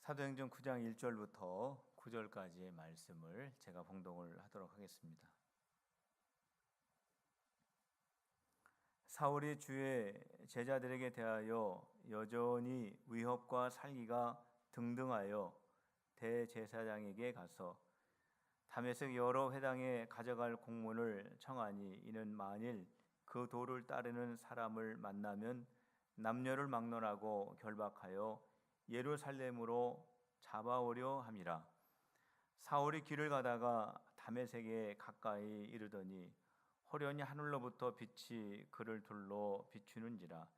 사도행전 9장 1절부터 9절까지의 말씀을 제가 봉독을 하도록 하겠습니다. 사울이 주의 제자들에게 대하여 여전히 위협과 살기가 등등하여 대제사장에게 가서 다메섹 여러 회당에 가져갈 공문을 청하니 이는 만일 그 도를 따르는 사람을 만나면 남녀를 막론하고 결박하여 예루살렘으로 잡아오려 함이라. 사울이 길을 가다가 다메섹에 가까이 이르더니 호련히 하늘로부터 빛이 그를 둘러 비추는지라.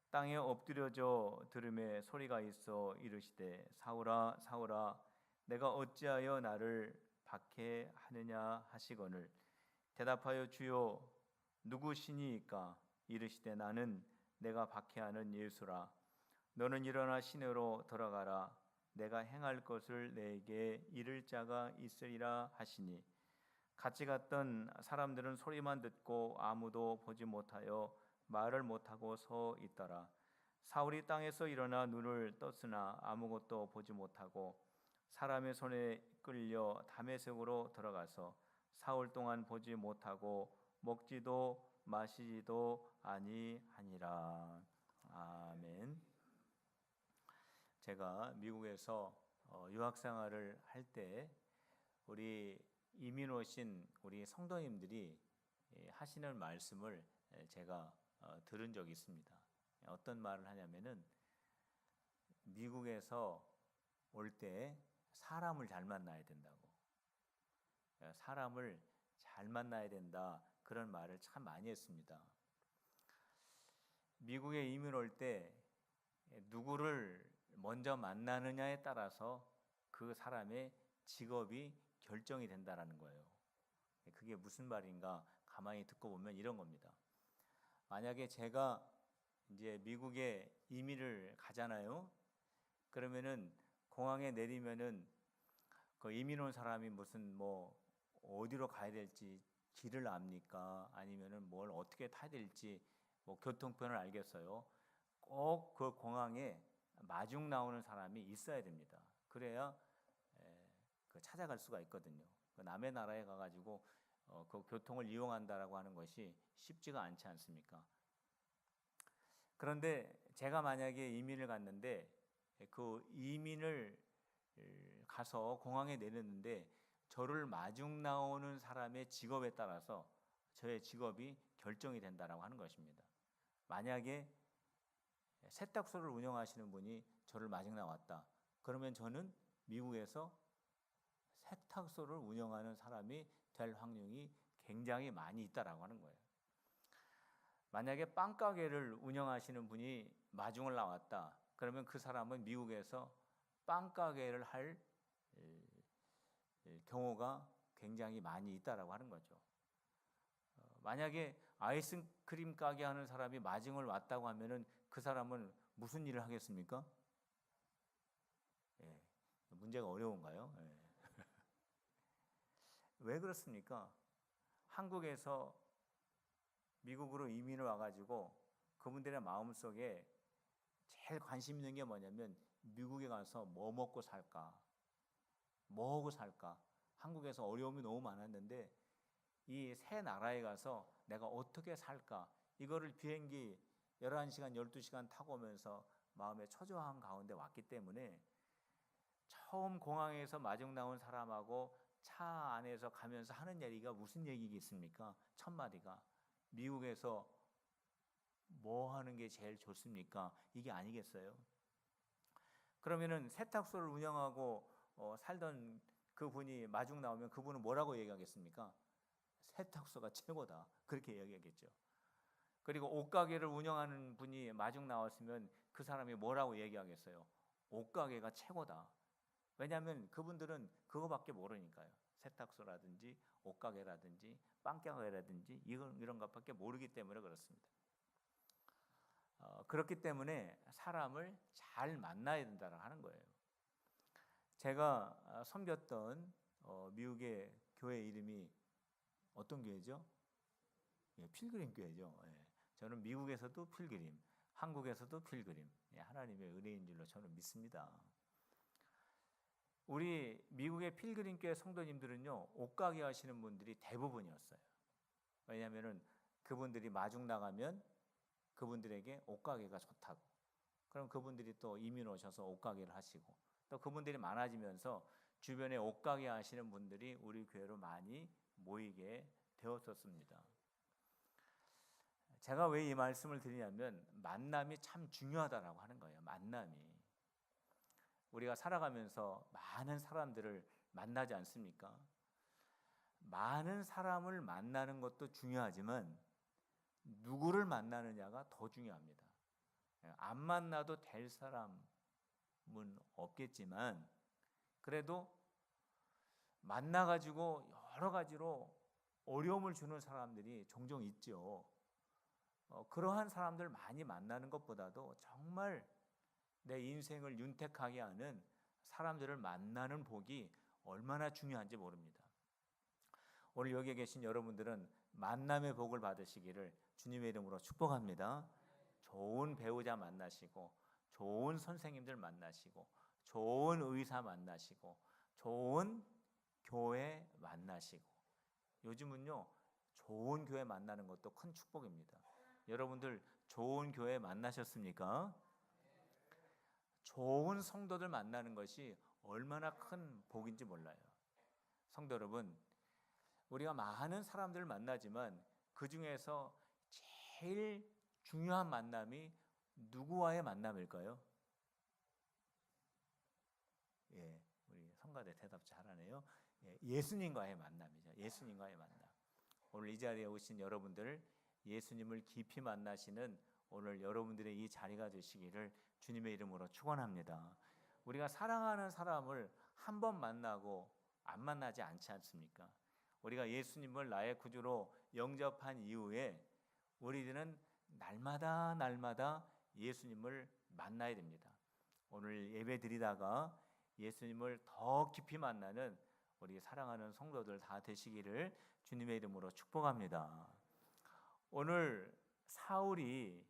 땅에 엎드려져 들음에 소리가 있어 이르시되 사울아 사울아 내가 어찌하여 나를 박해하느냐 하시거늘 대답하여 주여 누구시니이까? 이르시되 나는 내가 박해하는 예수라. 너는 일어나 시내로 들어가라. 내가 행할 것을 내게 이를 자가 있으리라 하시니 같이 갔던 사람들은 소리만 듣고 아무도 보지 못하여 말을 못하고 서 있더라. 사울이 땅에서 일어나 눈을 떴으나 아무것도 보지 못하고 사람의 손에 끌려 다메섹으로 들어가서 사흘 동안 보지 못하고 먹지도 마시지도 아니하니라. 아멘. 제가 미국에서 유학 생활을 할 때 우리 이민 오신 우리 성도님들이 하시는 말씀을 제가 들은 적이 있습니다. 어떤 말을 하냐면은 미국에서 올 때 사람을 잘 만나야 된다고, 사람을 잘 만나야 된다, 그런 말을 참 많이 했습니다. 미국에 이민 올 때 누구를 먼저 만나느냐에 따라서 그 사람의 직업이 결정이 된다라는 거예요. 그게 무슨 말인가 가만히 듣고 보면 이런 겁니다. 만약에 제가 이제 미국에 이민을 가잖아요. 그러면은 공항에 내리면은 그 이민 온 사람이 무슨 뭐 어디로 가야 될지 길을 압니까? 아니면은 뭘 어떻게 타야 될지 뭐 교통편을 알겠어요. 꼭 그 공항에 마중 나오는 사람이 있어야 됩니다. 그래야 찾아갈 수가 있거든요. 남의 나라에 가가지고 그 교통을 이용한다라고 하는 것이 쉽지가 않지 않습니까? 그런데 제가 만약에 이민을 갔는데 그 이민을 가서 공항에 내렸는데 저를 마중 나오는 사람의 직업에 따라서 저의 직업이 결정이 된다라고 하는 것입니다. 만약에 세탁소를 운영하시는 분이 저를 마중 나왔다. 그러면 저는 미국에서 세탁소를 운영하는 사람이 될 확률이 굉장히 많이 있다라고 하는 거예요. 만약에 빵가게를 운영하시는 분이 마중을 나왔다. 그러면 그 사람은 미국에서 빵가게를 할 경우가 굉장히 많이 있다라고 하는 거죠. 만약에 아이스크림 가게 하는 사람이 마중을 왔다고 하면은 그 사람은 무슨 일을 하겠습니까? 문제가 어려운가요? 왜 그렇습니까? 한국에서 미국으로 이민을 와가지고 그분들의 마음속에 제일 관심 있는 게 뭐냐면 미국에 가서 뭐 먹고 살까? 뭐 하고 살까? 한국에서 어려움이 너무 많았는데 이 새 나라에 가서 내가 어떻게 살까? 이거를 비행기 11시간, 12시간 타고 오면서 마음에 초조한 가운데 왔기 때문에 처음 공항에서 마중 나온 사람하고 차 안에서 가면서 하는 얘기가 무슨 얘기겠습니까? 첫 마디가 미국에서 뭐 하는 게 제일 좋습니까? 이게 아니겠어요? 그러면은 세탁소를 운영하고 살던 그분이 마중 나오면 그분은 뭐라고 얘기하겠습니까? 세탁소가 최고다. 그렇게 얘기하겠죠. 그리고 옷가게를 운영하는 분이 마중 나왔으면 그 사람이 뭐라고 얘기하겠어요? 옷가게가 최고다. 왜냐하면 그분들은 그거밖에 모르니까요. 세탁소라든지 옷가게라든지 빵가게라든지 이런 것밖에 모르기 때문에 그렇습니다. 그렇기 때문에 사람을 잘 만나야 된다고 하는 거예요. 제가 섬겼던 미국의 교회 이름이 어떤 교회죠? 필그림 교회죠. 저는 미국에서도 필그림, 한국에서도 필그림, 하나님의 은혜인 줄로 저는 믿습니다. 우리 미국의 필그림교회 성도님들은요, 옷가게 하시는 분들이 대부분이었어요. 왜냐하면은 그분들이 마중 나가면 그분들에게 옷가게가 좋다고. 그럼 그분들이 또 이민 오셔서 옷가게를 하시고, 또 그분들이 많아지면서 주변에 옷가게 하시는 분들이 우리 교회로 많이 모이게 되었었습니다. 제가 왜 이 말씀을 드리냐면 만남이 참 중요하다라고 하는 거예요. 만남이. 우리가 살아가면서 많은 사람들을 만나지 않습니까? 많은 사람을 만나는 것도 중요하지만 누구를 만나느냐가 더 중요합니다. 안 만나도 될 사람은 없겠지만 그래도 만나가지고 여러 가지로 어려움을 주는 사람들이 종종 있죠. 그러한 사람들 많이 만나는 것보다도 정말 내 인생을 윤택하게 하는 사람들을 만나는 복이 얼마나 중요한지 모릅니다. 오늘 여기에 계신 여러분들은 만남의 복을 받으시기를 주님의 이름으로 축복합니다. 좋은 배우자 만나시고, 좋은 선생님들 만나시고, 좋은 의사 만나시고, 좋은 교회 만나시고. 요즘은요, 좋은 교회 만나는 것도 큰 축복입니다. 여러분들 좋은 교회 만나셨습니까? 좋은 성도들 만나는 것이 얼마나 큰 복인지 몰라요. 성도 여러분, 우리가 많은 사람들을 만나지만 그 중에서 제일 중요한 만남이 누구와의 만남일까요? 예, 우리 성가대 대답 잘하네요. 예수님과의 만남이죠. 예수님과의 만남. 오늘 이 자리에 오신 여러분들, 예수님을 깊이 만나시는 오늘 여러분들의 이 자리가 되시기를 주님의 이름으로 축원합니다. 우리가 사랑하는 사람을 한 번 만나고 안 만나지 않지 않습니까? 우리가 예수님을 나의 구주로 영접한 이후에 우리들은 날마다 예수님을 만나야 됩니다. 오늘 예배 드리다가 예수님을 더 깊이 만나는 우리 사랑하는 성도들 다 되시기를 주님의 이름으로 축복합니다. 오늘 사울이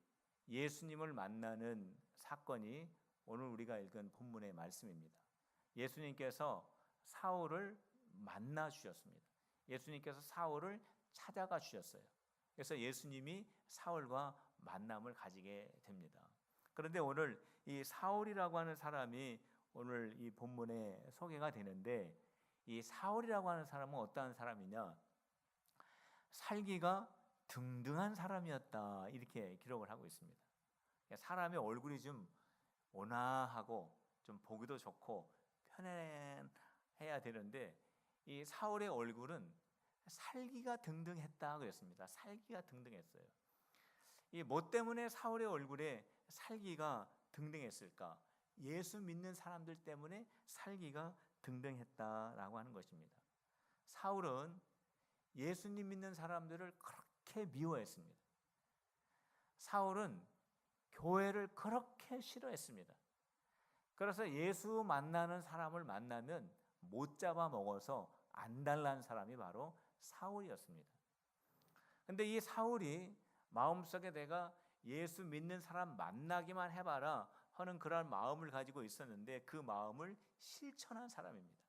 예수님을 만나는 사건이 오늘 우리가 읽은 본문의 말씀입니다. 예수님께서 사울을 만나 주셨습니다. 예수님께서 사울을 찾아가 주셨어요. 그래서 예수님이 사울과 만남을 가지게 됩니다. 그런데 오늘 이 사울이라고 하는 사람이 오늘 이 본문에 소개가 되는데, 이 사울이라고 하는 사람은 어떠한 사람이냐? 살기가 등등한 사람이었다, 이렇게 기록을 하고 있습니다. 사람의 얼굴이 좀 온화하고 좀 보기도 좋고 편안해야 되는데 이 사울의 얼굴은 살기가 등등했다 그랬습니다. 살기가 등등했어요. 이 뭐 때문에 사울의 얼굴에 살기가 등등했을까? 예수 믿는 사람들 때문에 살기가 등등했다라고 하는 것입니다. 사울은 예수님 믿는 사람들을 그렇게 미워했습니다. 사울은 교회를 그렇게 싫어했습니다. 그래서 예수 만나는 사람을 만나면 못 잡아 먹어서 안달난 사람이 바로 사울이었습니다. 근데 이 사울이 마음속에 내가 예수 믿는 사람 만나기만 해봐라 하는 그런 마음을 가지고 있었는데 그 마음을 실천한 사람입니다.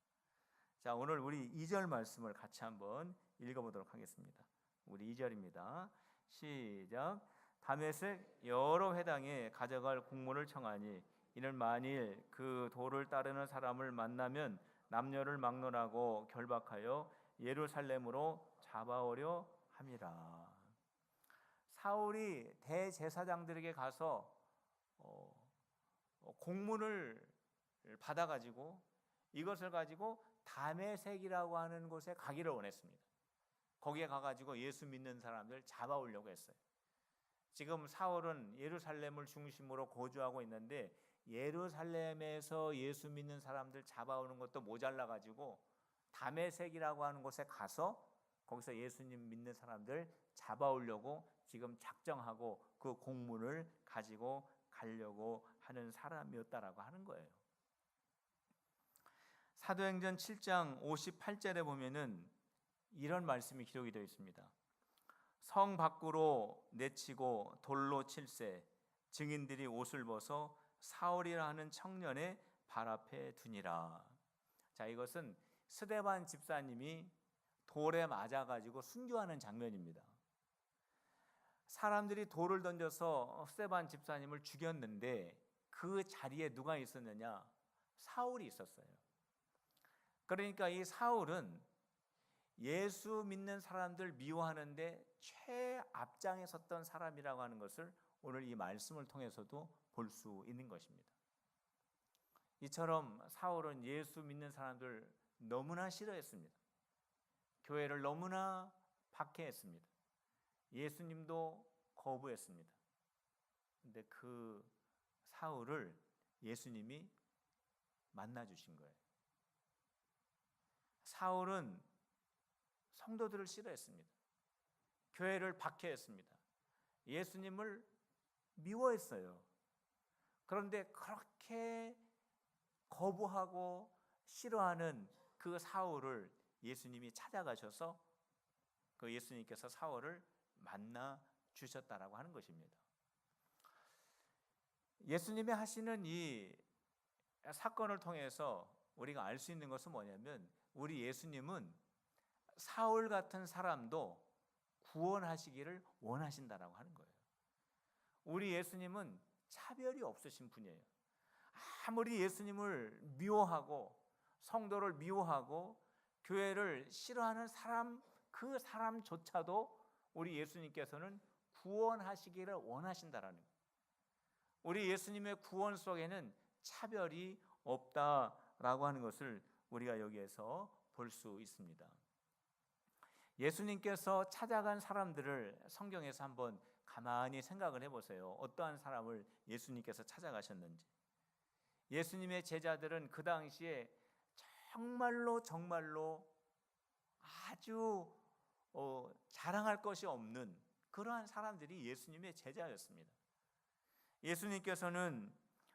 자, 오늘 우리 2절 말씀을 같이 한번 읽어보도록 하겠습니다. 우리 2절입니다. 시작. 다메섹 여러 회당에 가져갈 공문을 청하니 이는 만일 그 도를 따르는 사람을 만나면 남녀를 막론하고 결박하여 예루살렘으로 잡아오려 함이라. 사울이 대제사장들에게 가서 공문을 받아가지고 이것을 가지고 다메섹이라고 하는 곳에 가기를 원했습니다. 거기에 가가지고 예수 믿는 사람들 잡아오려고 했어요. 지금 사울은 예루살렘을 중심으로 거주하고 있는데 예루살렘에서 예수 믿는 사람들 잡아오는 것도 모자라가지고 다메섹이라고 하는 곳에 가서 거기서 예수님 믿는 사람들 잡아오려고 지금 작정하고 그 공문을 가지고 가려고 하는 사람이었다라고 하는 거예요. 사도행전 7장 58절에 보면은 이런 말씀이 기록이 되어 있습니다. 성 밖으로 내치고 돌로 칠세 증인들이 옷을 벗어 사울이라 하는 청년의 발 앞에 두니라. 자, 이것은 스데반 집사님이 돌에 맞아가지고 순교하는 장면입니다. 사람들이 돌을 던져서 스데반 집사님을 죽였는데 그 자리에 누가 있었느냐? 사울이 있었어요. 그러니까 이 사울은 예수 믿는 사람들 미워하는데 최앞장에 섰던 사람이라고 하는 것을 오늘 이 말씀을 통해서도 볼 수 있는 것입니다. 이처럼 사울은 예수 믿는 사람들 너무나 싫어했습니다. 교회를 너무나 박해했습니다. 예수님도 거부했습니다. 근데 그 사울을 예수님이 만나 주신 거예요. 사울은 성도들을 싫어했습니다. 교회를 박해했습니다. 예수님을 미워했어요. 그런데 그렇게 거부하고 싫어하는 그 사울을 예수님이 찾아가셔서 그 예수님께서 사울을 만나 주셨다라고 하는 것입니다. 예수님이 하시는 이 사건을 통해서 우리가 알 수 있는 것은 뭐냐면 우리 예수님은 사울 같은 사람도 구원하시기를 원하신다라고 하는 거예요. 우리 예수님은 차별이 없으신 분이에요. 아무리 예수님을 미워하고 성도를 미워하고 교회를 싫어하는 사람, 그 사람조차도 우리 예수님께서는 구원하시기를 원하신다라는 거예요. 우리 예수님의 구원 속에는 차별이 없다라고 하는 것을 우리가 여기에서 볼 수 있습니다. 예수님께서 찾아간 사람들을 성경에서 한번 가만히 생각을 해보세요. 어떠한 사람을 예수님께서 찾아가셨는지. 예수님의 제자들은 그 당시에 정말로 아주 자랑할 것이 없는 그러한 사람들이 예수님의 제자였습니다. 예수님께서는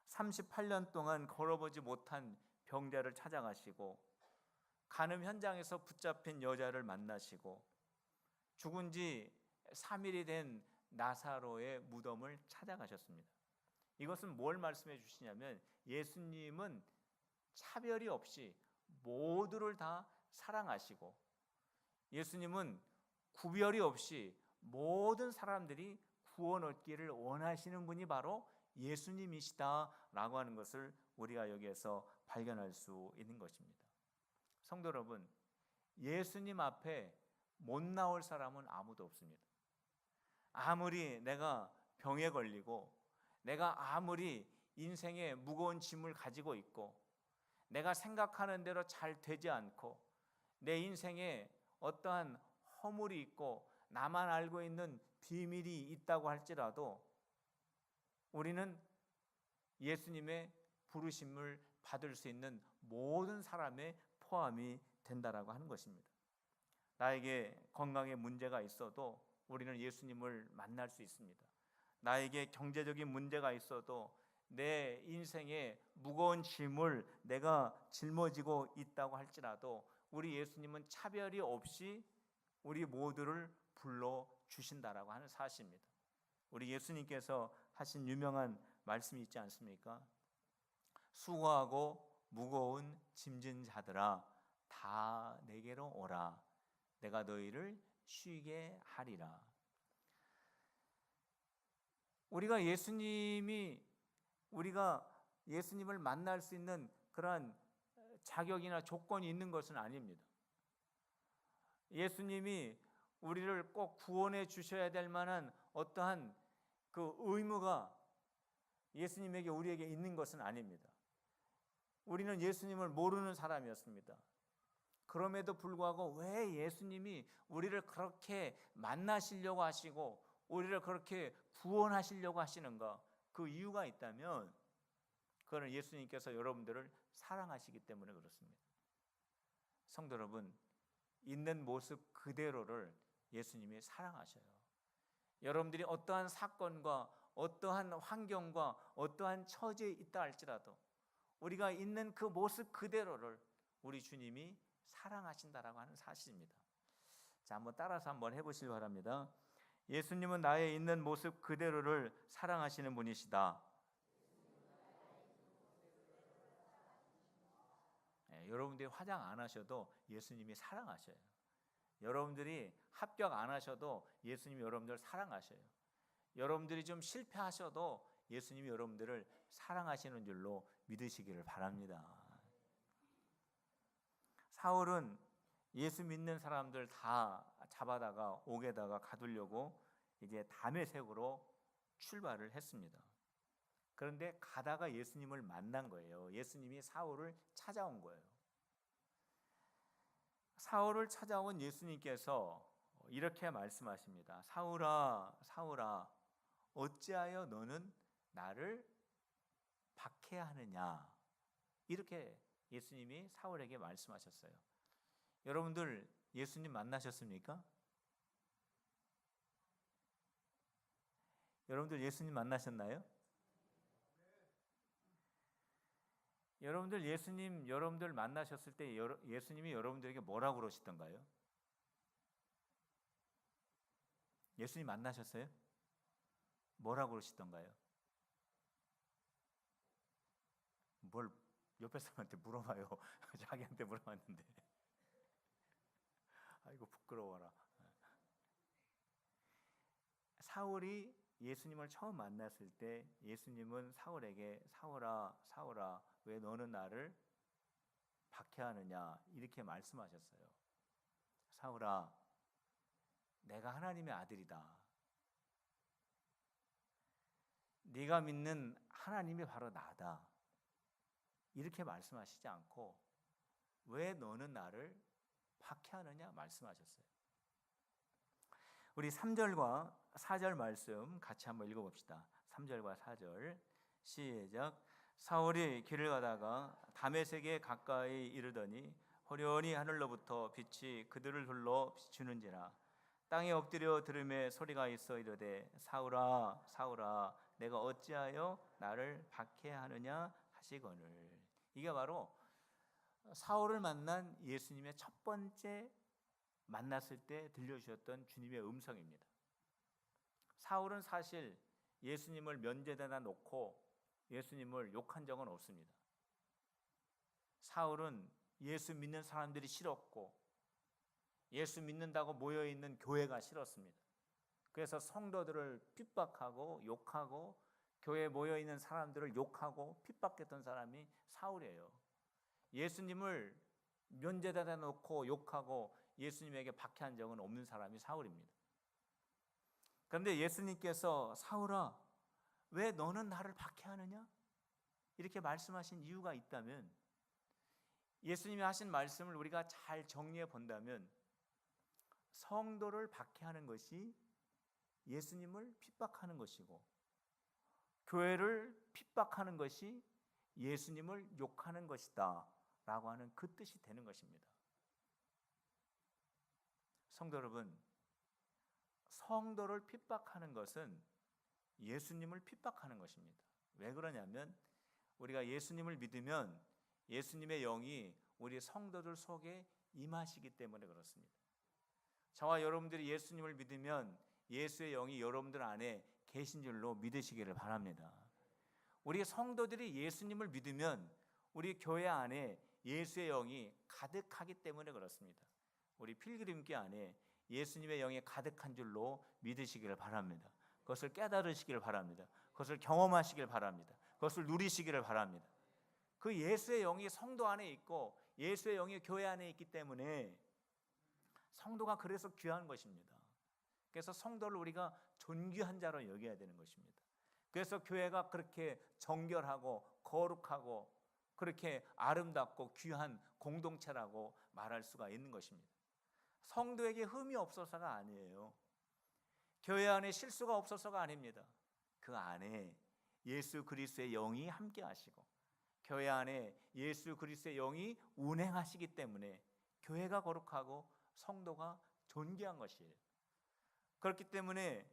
38년 동안 걸어보지 못한 병자를 찾아가시고 간음 현장에서 붙잡힌 여자를 만나시고 죽은 지 3일이 된 나사로의 무덤을 찾아가셨습니다. 이것은 뭘 말씀해 주시냐면 예수님은 차별이 없이 모두를 다 사랑하시고 예수님은 구별이 없이 모든 사람들이 구원 얻기를 원하시는 분이 바로 예수님이시다라고 하는 것을 우리가 여기에서 발견할 수 있는 것입니다. 성도 여러분, 예수님 앞에 못 나올 사람은 아무도 없습니다. 아무리 내가 병에 걸리고 내가 아무리 인생에 무거운 짐을 가지고 있고 내가 생각하는 대로 잘 되지 않고 내 인생에 어떠한 허물이 있고 나만 알고 있는 비밀이 있다고 할지라도 우리는 예수님의 부르심을 받을 수 있는 모든 사람의 포함이 된다라고 하는 것입니다. 나에게 건강에 문제가 있어도 우리는 예수님을 만날 수 있습니다. 나에게 경제적인 문제가 있어도 내 인생에 무거운 짐을 내가 짊어지고 있다고 할지라도 우리 예수님은 차별이 없이 우리 모두를 불러주신다라고 하는 사실입니다. 우리 예수님께서 하신 유명한 말씀이 있지 않습니까? 수고하고 무거운 짐진 자들아 다 내게로 오라 내가 너희를 쉬게 하리라. 우리가 예수님을 만날 수 있는 그러한 자격이나 조건이 있는 것은 아닙니다. 예수님이 우리를 꼭 구원해 주셔야 될 만한 어떠한 그 의무가 예수님에게 우리에게 있는 것은 아닙니다. 우리는 예수님을 모르는 사람이었습니다. 그럼에도 불구하고 왜 예수님이 우리를 그렇게 만나시려고 하시고 우리를 그렇게 구원하시려고 하시는가? 그 이유가 있다면 그거는 예수님께서 여러분들을 사랑하시기 때문에 그렇습니다. 성도 여러분, 있는 모습 그대로를 예수님이 사랑하셔요. 여러분들이 어떠한 사건과 어떠한 환경과 어떠한 처지에 있다 할지라도 우리가 있는 그 모습 그대로를 우리 주님이 사랑하신다라고 하는 사실입니다. 자, 한번 따라서 한번 해보시기 바랍니다. 예수님은 나의 있는 모습 그대로를 사랑하시는 분이시다. 여러분들이 화장 안 하셔도 예수님이 사랑하셔요. 여러분들이 합격 안 하셔도 예수님이 여러분들을 사랑하셔요. 여러분들이 좀 실패하셔도 예수님이 여러분들을 사랑하시는 줄로 믿으시기를 바랍니다. 사울은 예수 믿는 사람들 다 잡아다가 옥에다가 가두려고 이제 다메섹으로 출발을 했습니다. 그런데 가다가 예수님을 만난 거예요. 예수님이 사울을 찾아온 거예요. 사울을 찾아온 예수님께서 이렇게 말씀하십니다. 사울아, 사울아, 어찌하여 너는 나를 박해하느냐? 이렇게 예수님이 사울에게 말씀하셨어요. 여러분들 예수님 만나셨습니까? 여러분들 예수님 만나셨나요? 여러분들 예수님 여러분들 만나셨을 때 예수님이 여러분들에게 뭐라고 그러시던가요? 예수님 만나셨어요? 뭐라고 그러시던가요? 뭘 옆에 사람한테 물어봐요. 자기한테 물어봤는데. 아이고 부끄러워라. 사울이 예수님을 처음 만났을 때 예수님은 사울에게 사울아, 사울아, 왜 너는 나를 박해하느냐 이렇게 말씀하셨어요. 사울아, 내가 하나님의 아들이다. 네가 믿는 하나님이 바로 나다. 이렇게 말씀하시지 않고 왜 너는 나를 박해하느냐 말씀하셨어요. 우리 3절과 4절 말씀 같이 한번 읽어봅시다. 3절과 4절 시작. 사울이 길을 가다가 다메섹에 가까이 이르더니 호련히 하늘로부터 빛이 그들을 둘러 비추는지라 땅에 엎드려 들음에 소리가 있어 이르되 사울아 사울아 내가 어찌하여 나를 박해하느냐 하시거늘. 이게 바로 사울을 만난 예수님의 첫 번째 만났을 때 들려주셨던 주님의 음성입니다. 사울은 사실 예수님을 면죄에다 놓고 예수님을 욕한 적은 없습니다. 사울은 예수 믿는 사람들이 싫었고 예수 믿는다고 모여있는 교회가 싫었습니다. 그래서 성도들을 핍박하고 욕하고 교회에 모여있는 사람들을 욕하고 핍박했던 사람이 사울이에요. 예수님을 면죄에다 놓고 욕하고 예수님에게 박해한 적은 없는 사람이 사울입니다. 그런데 예수님께서 사울아 왜 너는 나를 박해하느냐? 이렇게 말씀하신 이유가 있다면 예수님이 하신 말씀을 우리가 잘 정리해 본다면 성도를 박해하는 것이 예수님을 핍박하는 것이고 교회를 핍박하는 것이 예수님을 욕하는 것이다 라고 하는 그 뜻이 되는 것입니다. 성도 여러분, 성도를 핍박하는 것은 예수님을 핍박하는 것입니다. 왜 그러냐면 우리가 예수님을 믿으면 예수님의 영이 우리 성도들 속에 임하시기 때문에 그렇습니다. 저와 여러분들이 예수님을 믿으면 예수의 영이 여러분들 안에 계신 줄로 믿으시기를 바랍니다. 우리 성도들이 예수님을 믿으면 우리 교회 안에 예수의 영이 가득하기 때문에 그렇습니다. 우리 필그림교 안에 예수님의 영이 가득한 줄로 믿으시기를 바랍니다. 그것을 깨달으시기를 바랍니다. 그것을 경험하시기를 바랍니다. 그것을 누리시기를 바랍니다. 그 예수의 영이 성도 안에 있고 예수의 영이 교회 안에 있기 때문에 성도가 그래서 귀한 것입니다. 그래서 성도를 우리가 존귀한 자로 여겨야 되는 것입니다. 그래서 교회가 그렇게 정결하고 거룩하고 그렇게 아름답고 귀한 공동체라고 말할 수가 있는 것입니다. 성도에게 흠이 없어서가 아니에요. 교회 안에 실수가 없어서가 아닙니다. 그 안에 예수 그리스도의 영이 함께 하시고 교회 안에 예수 그리스도의 영이 운행하시기 때문에 교회가 거룩하고 성도가 존귀한 것이에요. 그렇기 때문에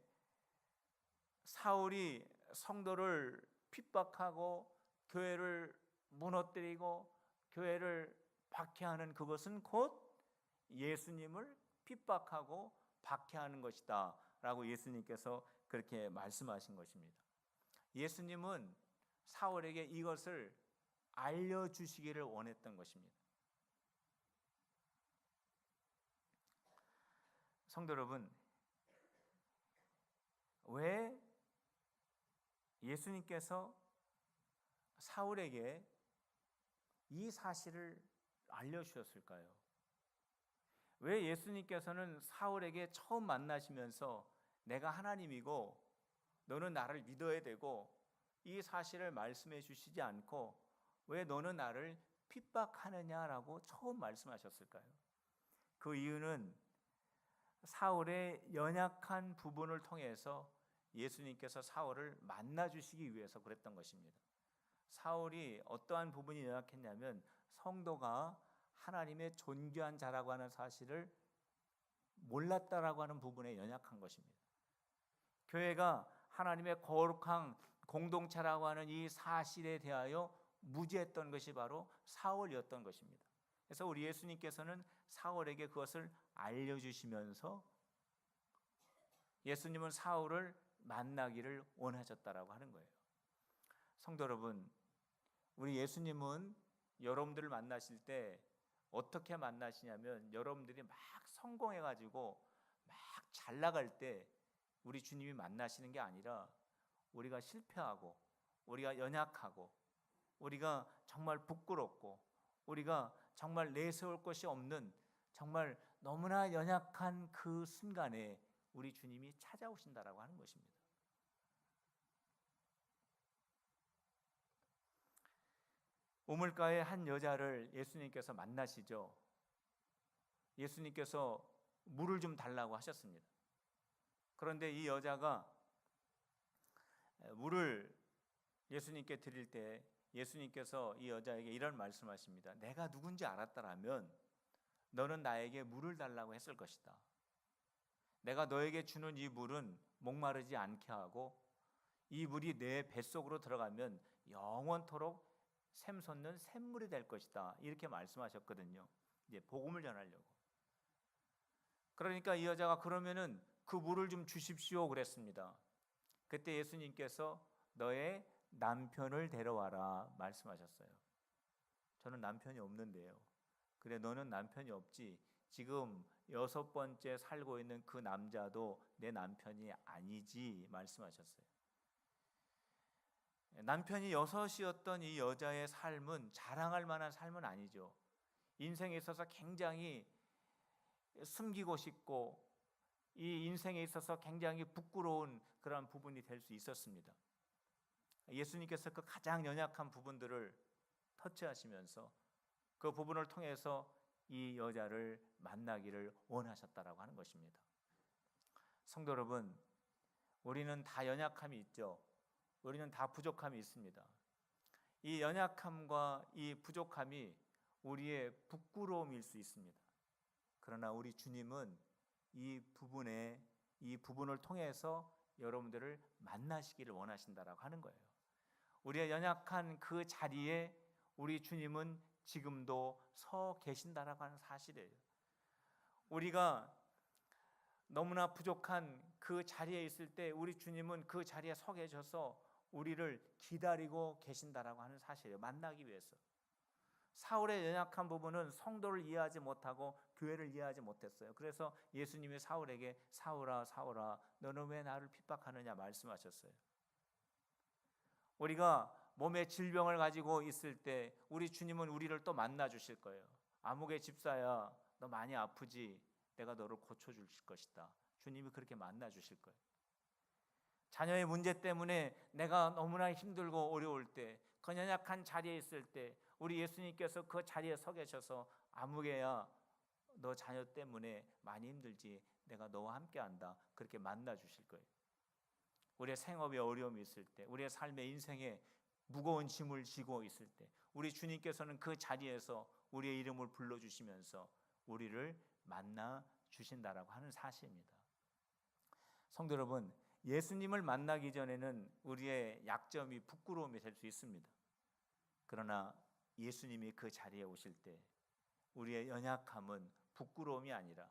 사울이 성도를 핍박하고 교회를 무너뜨리고 교회를 박해하는 그것은 곧 예수님을 핍박하고 박해하는 것이다 라고 예수님께서 그렇게 말씀하신 것입니다. 예수님은 사울에게 이것을 알려주시기를 원했던 것입니다. 성도 여러분, 왜 예수님께서 사울에게 이 사실을 알려주셨을까요? 왜 예수님께서는 사울에게 처음 만나시면서 내가 하나님이고 너는 나를 믿어야 되고 이 사실을 말씀해 주시지 않고 왜 너는 나를 핍박하느냐라고 처음 말씀하셨을까요? 그 이유는 사울의 연약한 부분을 통해서 예수님께서 사울을 만나 주시기 위해서 그랬던 것입니다. 사울이 어떠한 부분이 연약했냐면 성도가 하나님의 존귀한 자라고 하는 사실을 몰랐다라고 하는 부분에 연약한 것입니다. 교회가 하나님의 거룩한 공동체라고 하는 이 사실에 대하여 무지했던 것이 바로 사울이었던 것입니다. 그래서 우리 예수님께서는 사울에게 그것을 알려주시면서 예수님은 사울을 만나기를 원하셨다라고 하는 거예요. 성도 여러분, 우리 예수님은 여러분들을 만나실 때 어떻게 만나시냐면 여러분들이 막 성공해가지고 막 잘 나갈 때 우리 주님이 만나시는 게 아니라 우리가 실패하고 우리가 연약하고 우리가 정말 부끄럽고 우리가 정말 내세울 것이 없는 정말 너무나 연약한 그 순간에 우리 주님이 찾아오신다라고 하는 것입니다. 우물가의 한 여자를 예수님께서 만나시죠. 예수님께서 물을 좀 달라고 하셨습니다. 그런데 이 여자가 물을 예수님께 드릴 때 예수님께서 이 여자에게 이런 말씀하십니다. 내가 누군지 알았더라면 너는 나에게 물을 달라고 했을 것이다. 내가 너에게 주는 이 물은 목마르지 않게 하고 이 물이 내 뱃속으로 들어가면 영원토록 샘솟는 샘물이 될 것이다. 이렇게 말씀하셨거든요. 이제 복음을 전하려고. 그러니까 이 여자가 그러면은 그 물을 좀 주십시오 그랬습니다. 그때 예수님께서 너의 남편을 데려와라 말씀하셨어요. 저는 남편이 없는데요. 그래 너는 남편이 없지. 지금 6번째 살고 있는 그 남자도 내 남편이 아니지 말씀하셨어요. 남편이 6이었던 이 여자의 삶은 자랑할 만한 삶은 아니죠. 인생에 있어서 굉장히 숨기고 싶고 이 인생에 있어서 굉장히 부끄러운 그런 부분이 될 수 있었습니다. 예수님께서 그 가장 연약한 부분들을 터치하시면서 그 부분을 통해서 이 여자를 만나기를 원하셨다라고 하는 것입니다. 성도 여러분, 우리는 다 연약함이 있죠. 우리는 다 부족함이 있습니다. 이 연약함과 이 부족함이 우리의 부끄러움일 수 있습니다. 그러나 우리 주님은 이 부분을 통해서 여러분들을 만나시기를 원하신다라고 하는 거예요. 우리의 연약한 그 자리에 우리 주님은 지금도 서 계신다라고 하는 사실이에요. 우리가 너무나 부족한 그 자리에 있을 때 우리 주님은 그 자리에 서 계셔서 우리를 기다리고 계신다라고 하는 사실이에요. 만나기 위해서. 사울의 연약한 부분은 성도를 이해하지 못하고 교회를 이해하지 못했어요. 그래서 예수님이 사울에게 사울아 사울아 너는 왜 나를 핍박하느냐 말씀하셨어요. 우리가 몸에 질병을 가지고 있을 때 우리 주님은 우리를 또 만나 주실 거예요. 아무개 집사야 너 많이 아프지? 내가 너를 고쳐줄 것이다. 주님이 그렇게 만나 주실 거예요. 자녀의 문제 때문에 내가 너무나 힘들고 어려울 때 그 연약한 자리에 있을 때 우리 예수님께서 그 자리에 서 계셔서 아무개야 너 자녀 때문에 많이 힘들지? 내가 너와 함께한다. 그렇게 만나 주실 거예요. 우리의 생업에 어려움이 있을 때 우리의 삶의 인생에 무거운 짐을 지고 있을 때 우리 주님께서는 그 자리에서 우리의 이름을 불러주시면서 우리를 만나 주신다라고 하는 사실입니다. 성도 여러분, 예수님을 만나기 전에는 우리의 약점이 부끄러움이 될 수 있습니다. 그러나 예수님이 그 자리에 오실 때 우리의 연약함은 부끄러움이 아니라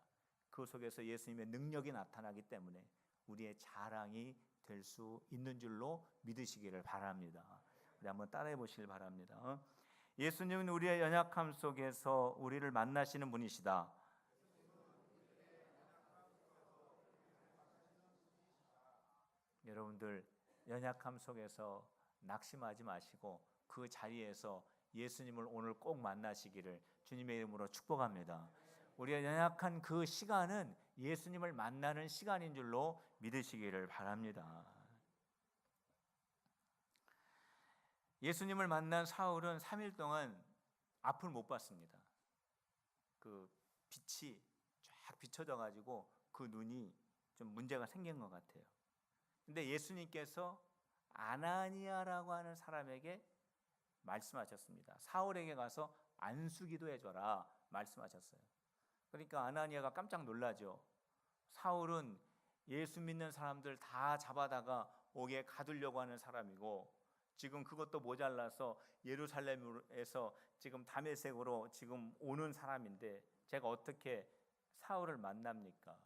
그 속에서 예수님의 능력이 나타나기 때문에 우리의 자랑이 될 수 있는 줄로 믿으시기를 바랍니다. 우리 한번 따라해 보시길 바랍니다. 예수님은 우리의 연약함 속에서 우리를 만나시는 분이시다. 여러분들 연약함 속에서 낙심하지 마시고 그 자리에서 예수님을 오늘 꼭 만나시기를 주님의 이름으로 축복합니다. 우리가 연약한 그 시간은 예수님을 만나는 시간인 줄로 믿으시기를 바랍니다. 예수님을 만난 사울은 3일 동안 앞을 못 봤습니다. 그 빛이 쫙 비춰져 가지고 그 눈이 좀 문제가 생긴 것 같아요. 근데 예수님께서 아나니아라고 하는 사람에게 말씀하셨습니다. 사울에게 가서 안수기도 해줘라 말씀하셨어요. 그러니까 아나니아가 깜짝 놀라죠. 사울은 예수 믿는 사람들 다 잡아다가 옥에 가두려고 하는 사람이고 지금 그것도 모자라서 예루살렘에서 지금 다메섹으로 지금 오는 사람인데 제가 어떻게 사울을 만납니까?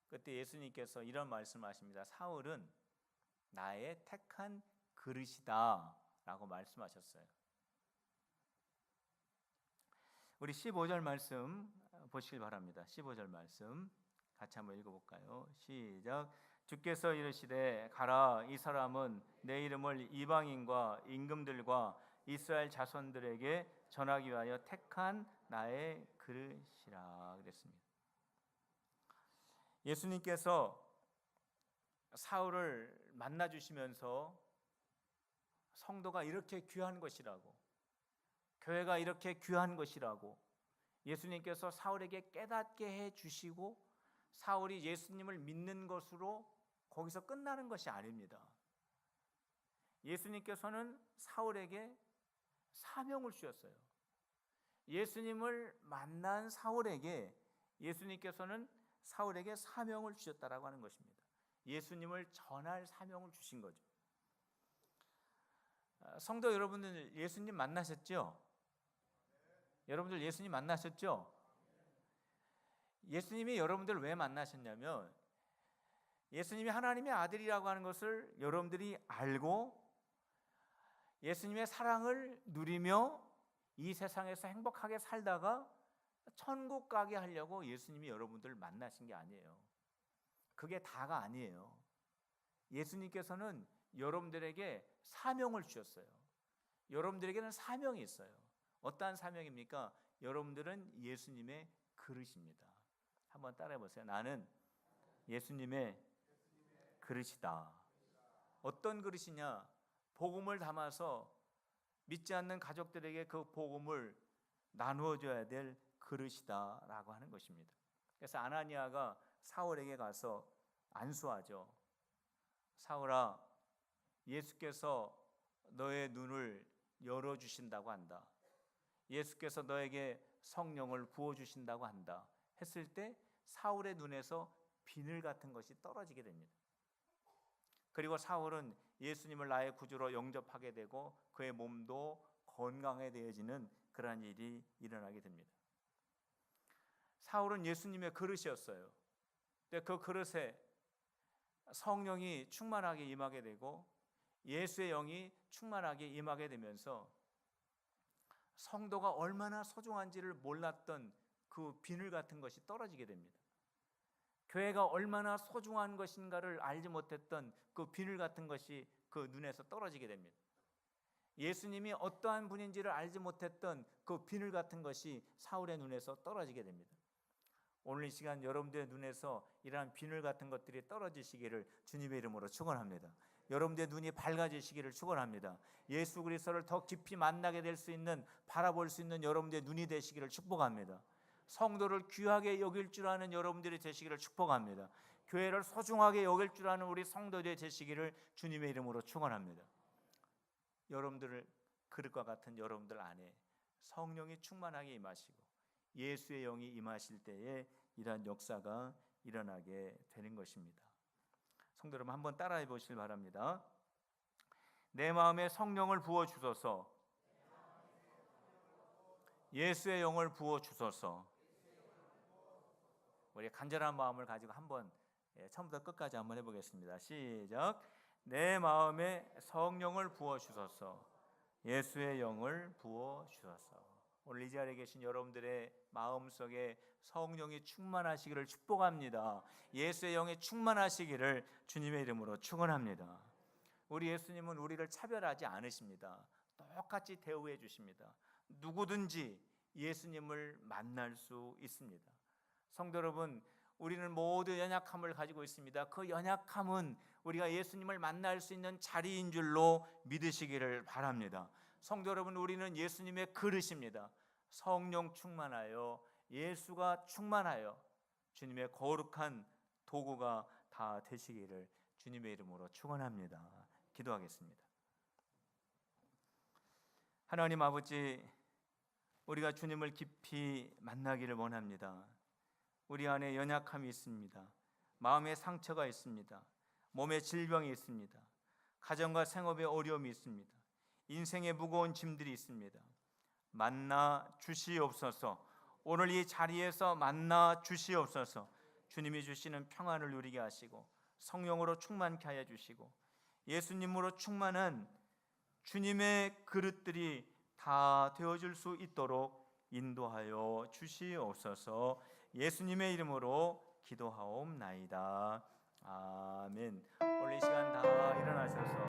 그때 예수님께서 이런 말씀하십니다. 사울은 나의 택한 그릇이다 라고 말씀하셨어요. 우리 15절 말씀 보시길 바랍니다. 15절 말씀 같이 한번 읽어볼까요? 시작. 주께서 이르시되 가라, 이 사람은 내 이름을 이방인과 임금들과 이스라엘 자손들에게 전하기 위하여 택한 나의 그릇이라 그랬습니다. 예수님께서 사울을 만나 주시면서 성도가 이렇게 귀한 것이라고, 교회가 이렇게 귀한 것이라고 예수님께서 사울에게 깨닫게 해 주시고 사울이 예수님을 믿는 것으로 거기서 끝나는 것이 아닙니다. 예수님께서는 사울에게 사명을 주셨어요. 예수님을 만난 사울에게 예수님께서는 사울에게 사명을 주셨다라고 하는 것입니다. 예수님을 전할 사명을 주신 거죠. 성도 여러분들 예수님 만나셨죠? 여러분들 예수님 만나셨죠? 예수님이 여러분들 왜 만나셨냐면 예수님이 하나님의 아들이라고 하는 것을 여러분들이 알고 예수님의 사랑을 누리며 이 세상에서 행복하게 살다가 천국 가게 하려고 예수님이 여러분들을 만나신 게 아니에요. 그게 다가 아니에요. 예수님께서는 여러분들에게 사명을 주셨어요. 여러분들에게는 사명이 있어요. 어떠한 사명입니까? 여러분들은 예수님의 그릇입니다. 한번 따라해 보세요. 나는 예수님의 그릇이다. 어떤 그릇이냐? 복음을 담아서 믿지 않는 가족들에게 그 복음을 나누어 줘야 될 그릇이다라고 하는 것입니다. 그래서 아나니아가 사울에게 가서 안수하죠. 사울아, 예수께서 너의 눈을 열어 주신다고 한다. 예수께서 너에게 성령을 부어 주신다고 한다. 했을 때 사울의 눈에서 비늘 같은 것이 떨어지게 됩니다. 그리고 사울은 예수님을 나의 구주로 영접하게 되고 그의 몸도 건강해지는 그러한 일이 일어나게 됩니다. 사울은 예수님의 그릇이었어요. 근데 그 그릇에 성령이 충만하게 임하게 되고 예수의 영이 충만하게 임하게 되면서 성도가 얼마나 소중한지를 몰랐던 그 비늘 같은 것이 떨어지게 됩니다. 교회가 얼마나 소중한 것인가를 알지 못했던 그 비늘 같은 것이 그 눈에서 떨어지게 됩니다. 예수님이 어떠한 분인지를 알지 못했던 그 비늘 같은 것이 사울의 눈에서 떨어지게 됩니다. 오늘 이 시간 여러분들의 눈에서 이러한 비늘 같은 것들이 떨어지시기를 주님의 이름으로 축원합니다. 여러분들의 눈이 밝아지시기를 축원합니다. 예수 그리스도를 더 깊이 만나게 될 수 있는, 바라볼 수 있는 여러분들의 눈이 되시기를 축복합니다. 성도를 귀하게 여길 줄 아는 여러분들이 되시기를 축복합니다. 교회를 소중하게 여길 줄 아는 우리 성도들이 되시기를 주님의 이름으로 축원합니다. 여러분들을 그릇과 같은 여러분들 안에 성령이 충만하게 임하시고 예수의 영이 임하실 때에 이러한 역사가 일어나게 되는 것입니다. 성도 여러분 한번 따라해 보시길 바랍니다. 내 마음에 성령을 부어 주소서. 예수의 영을 부어 주소서. 우리 간절한 마음을 가지고 한번 처음부터 끝까지 한번 해보겠습니다. 시작. 내 마음에 성령을 부어 주소서. 예수의 영을 부어 주소서. 오늘 이 자리에 계신 여러분들의 마음속에 성령이 충만하시기를 축복합니다. 예수의 영이 충만하시기를 주님의 이름으로 축원합니다. 우리 예수님은 우리를 차별하지 않으십니다. 똑같이 대우해 주십니다. 누구든지 예수님을 만날 수 있습니다. 성도 여러분, 우리는 모두 연약함을 가지고 있습니다. 그 연약함은 우리가 예수님을 만날 수 있는 자리인 줄로 믿으시기를 바랍니다. 성도 여러분, 우리는 예수님의 그릇입니다. 성령 충만하여 예수가 충만하여 주님의 거룩한 도구가 다 되시기를 주님의 이름으로 축원합니다. 기도하겠습니다. 하나님 아버지, 우리가 주님을 깊이 만나기를 원합니다. 우리 안에 연약함이 있습니다. 마음에 상처가 있습니다. 몸에 질병이 있습니다. 가정과 생업에 어려움이 있습니다. 인생에 무거운 짐들이 있습니다. 만나 주시옵소서. 오늘 이 자리에서 만나 주시옵소서. 주님이 주시는 평안을 누리게 하시고 성령으로 충만케 하여 주시고 예수님으로 충만한 주님의 그릇들이 다 되어줄 수 있도록 인도하여 주시옵소서. 예수님의 이름으로 기도하옵나이다. 아멘. 오늘 이 시간 다 일어나셔서